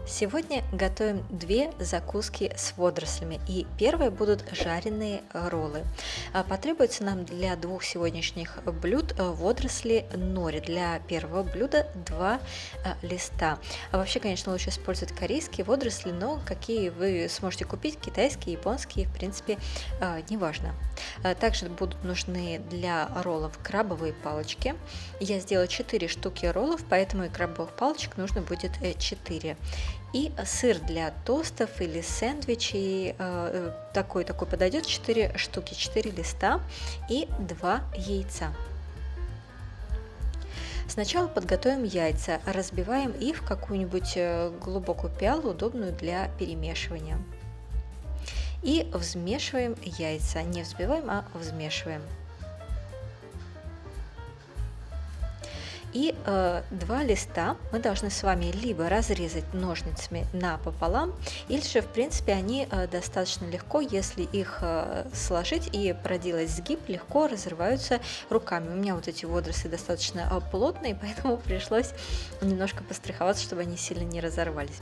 Сегодня готовим две закуски с водорослями, и первые будут жареные роллы. Потребуется нам для двух сегодняшних блюд водоросли нори. Для первого блюда два листа. Вообще, конечно, лучше использовать корейские водоросли, но какие вы сможете купить, китайские, японские, в принципе, неважно. Также будут нужны для роллов крабовые палочки. Я сделала 4 штуки роллов, поэтому и крабовых палочек нужно будет 4. И сыр для тостов или сэндвичей, такой подойдет, 4 штуки, 4 листа и 2 яйца. Сначала подготовим яйца, разбиваем их в какую-нибудь глубокую пиалу, удобную для перемешивания. И взмешиваем яйца, не взбиваем, а взмешиваем. И 2 листа мы должны с вами либо разрезать ножницами напополам, или же, в принципе, они достаточно легко, если их сложить и проделать сгиб, легко разрываются руками. У меня вот эти водоросли достаточно плотные, поэтому пришлось немножко постраховаться, чтобы они сильно не разорвались.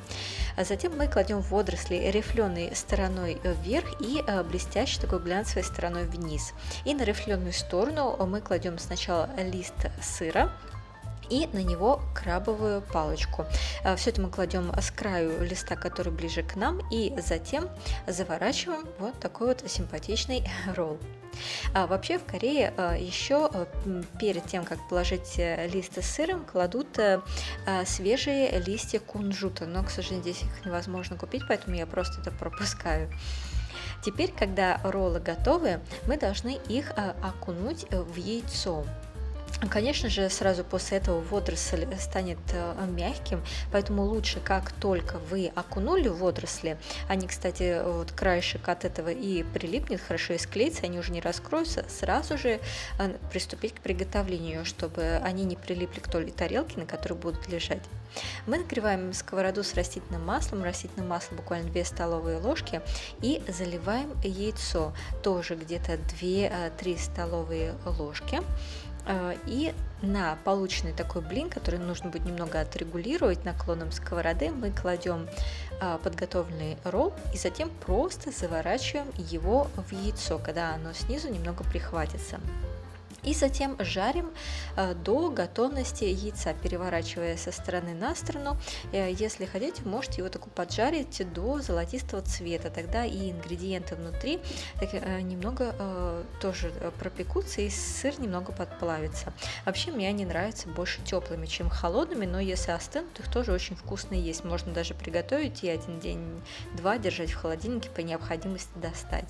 А затем мы кладем водоросли рифленой стороной вверх и блестящей такой глянцевой стороной вниз. И на рифленую сторону мы кладем сначала лист сыра, и на него крабовую палочку. Все это мы кладем с краю листа, который ближе к нам, и затем заворачиваем вот такой вот симпатичный ролл. Вообще в Корее еще перед тем, как положить лист с сыром, кладут свежие листья кунжута, но, к сожалению, здесь их невозможно купить, поэтому я просто это пропускаю. Теперь, когда роллы готовы, мы должны их окунуть в яйцо. Конечно же, сразу после этого водоросль станет мягким, поэтому лучше, как только вы окунули водоросли, они, кстати, вот краешек от этого и прилипнет, хорошо и склеится, они уже не раскроются, сразу же приступить к приготовлению, чтобы они не прилипли к той тарелке, на которой будут лежать. Мы нагреваем сковороду с растительным масло буквально 2 столовые ложки, и заливаем яйцо, тоже где-то 2-3 столовые ложки. И на полученный такой блин, который нужно будет немного отрегулировать наклоном сковороды, мы кладем подготовленный ролл и затем просто заворачиваем его в яйцо, когда оно снизу немного прихватится. И затем жарим до готовности яйца, переворачивая со стороны на сторону. Если хотите, можете его такой поджарить до золотистого цвета, тогда и ингредиенты внутри немного тоже пропекутся, и сыр немного подплавится. Вообще мне они нравятся больше теплыми, чем холодными, но если остынут, их тоже очень вкусно есть. Можно даже приготовить и 1 день-2 держать в холодильнике, по необходимости достать.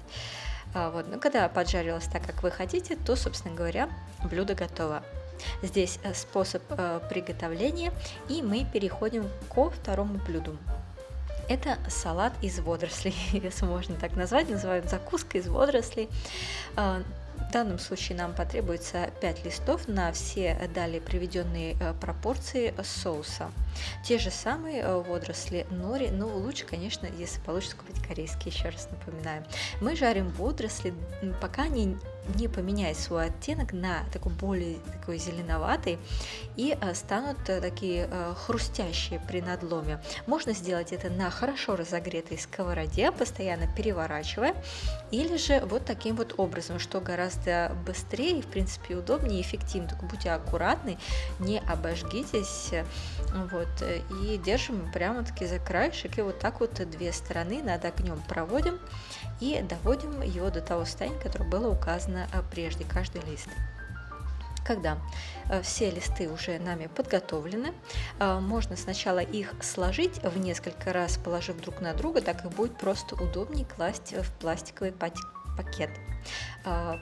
Но когда поджарилось так, как вы хотите, то, собственно говоря, блюдо готово. Здесь способ приготовления, и мы переходим ко второму блюду. Это салат из водорослей, если можно так назвать, называют закуска из водорослей. В данном случае нам потребуется 5 листов на все далее приведенные пропорции соуса. Те же самые водоросли нори, но лучше, конечно, если получится купить корейские, еще раз напоминаю. Мы жарим водоросли, пока они не поменяют свой оттенок на такой более зеленоватый и станут такие хрустящие при надломе. Можно сделать это на хорошо разогретой сковороде, постоянно переворачивая, или же вот таким вот образом, что гораздо быстрее, в принципе, удобнее и эффективнее. Только будьте аккуратны, не обожгитесь. И держим прямо-таки за краешек, и вот так вот 2 стороны над огнем проводим и доводим его до того состояния, которое было указано прежде, каждый лист. Когда все листы уже нами подготовлены, можно сначала их сложить в несколько раз, положив друг на друга, так их будет просто удобнее класть в пластиковый пакет.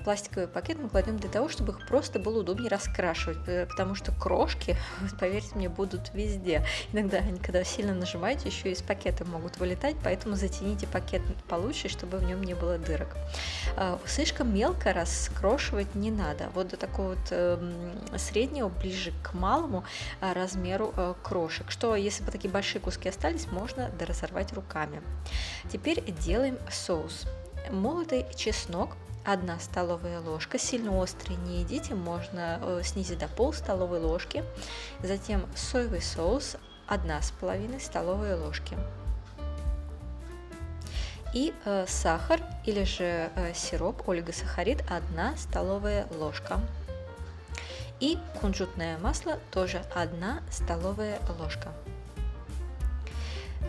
Пластиковый пакет мы кладем для того, чтобы их просто было удобнее раскрашивать, потому что крошки, поверьте мне, будут везде. Иногда они, когда сильно нажимаете, еще из пакета могут вылетать, поэтому затяните пакет получше, чтобы в нем не было дырок. Слишком мелко раскрошивать не надо. Вот до такого вот среднего, ближе к малому размеру крошек, что если бы такие большие куски остались, можно доразорвать руками. Теперь делаем соус. Молотый чеснок 1 столовая ложка, сильно острый не едите, можно снизить до пол столовой ложки. Затем соевый соус 1,5 столовые ложки. И сахар или же сироп, олигосахарид, 1 столовая ложка. И кунжутное масло тоже 1 столовая ложка.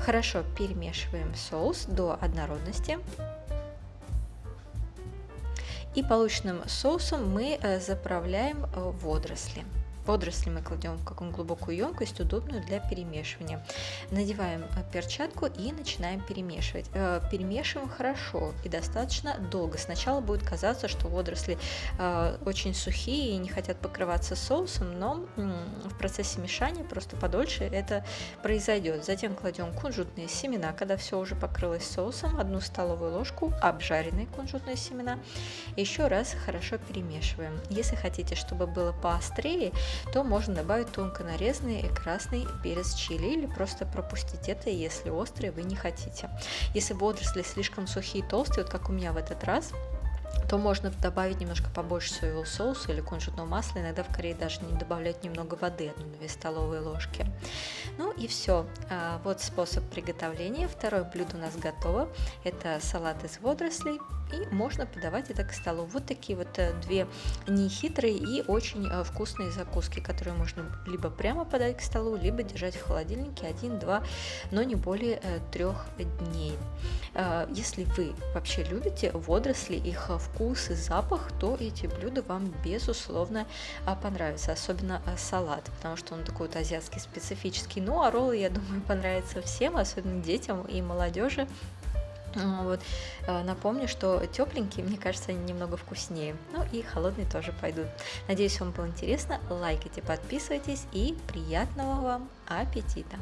Хорошо перемешиваем соус до однородности. И полученным соусом мы заправляем водоросли. Водоросли мы кладем в какую-нибудь глубокую емкость, удобную для перемешивания. Надеваем перчатку и начинаем перемешивать. Перемешиваем хорошо и достаточно долго. Сначала будет казаться, что водоросли очень сухие и не хотят покрываться соусом, но в процессе мешания просто подольше это произойдет. Затем кладем кунжутные семена, когда все уже покрылось соусом, 1 столовую ложку обжаренные кунжутные семена. Еще раз хорошо перемешиваем. Если хотите, чтобы было поострее, то можно добавить тонко нарезанный красный перец чили или просто пропустить это, если острый вы не хотите. Если водоросли слишком сухие и толстые, вот как у меня в этот раз, то можно добавить немножко побольше соевого соуса или кунжутного масла. Иногда в Корее даже не добавляют немного воды, 1-2 столовые ложки. Ну и все. Вот способ приготовления. Второе блюдо у нас готово. Это салат из водорослей. И можно подавать это к столу. Вот такие вот 2 нехитрые и очень вкусные закуски, которые можно либо прямо подать к столу, либо держать в холодильнике 1-2, но не более 3 дней. Если вы вообще любите водоросли, их вкус и запах, то эти блюда вам безусловно понравятся, особенно салат, потому что он такой вот азиатский, специфический. Ну, а роллы, я думаю, понравятся всем, особенно детям и молодежи. Вот. Напомню, что тепленькие, мне кажется, они немного вкуснее. Ну и холодные тоже пойдут. Надеюсь, вам было интересно. Лайкайте, подписывайтесь и приятного вам аппетита!